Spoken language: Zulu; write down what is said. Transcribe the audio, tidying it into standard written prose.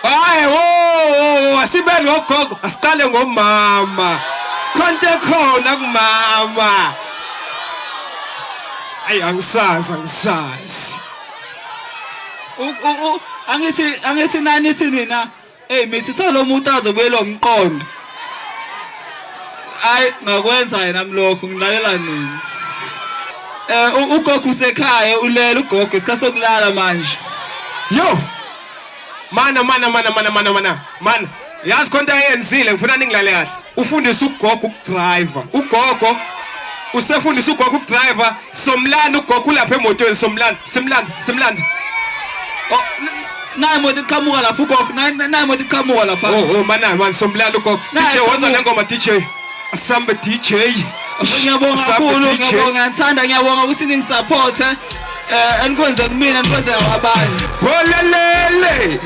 Hayi wo asibe ngogogo asiqale ngomama. Konke khona kumama. Ayi angisazi. Angithi nani nina mithi salomuntu azobuyela umqondo. Hayi ngakwenza yena mlokho ngilalela nini. Ugogo usekhaya ulela ugogo isikhathi sokulala manje. Yo mana yazi konke ayenzile ngifuna ningilale kahle. Ufundisa ugogo ukudriver. Ugogo usefundisa ugogo ukudriver. Somlanda ugogo lapha emotweni simlanda. Oh nayi moto iqhamuka lapha ugogo nayi moto iqhamuka lapha. Oh man somlanda ugogo. DJ waza lengoma DJ. Asamba DJ. Ngiyabonga kakhulu ngiyabonga ukuthi ningisupport enikwenze kumina nikwenze abanye. Olelele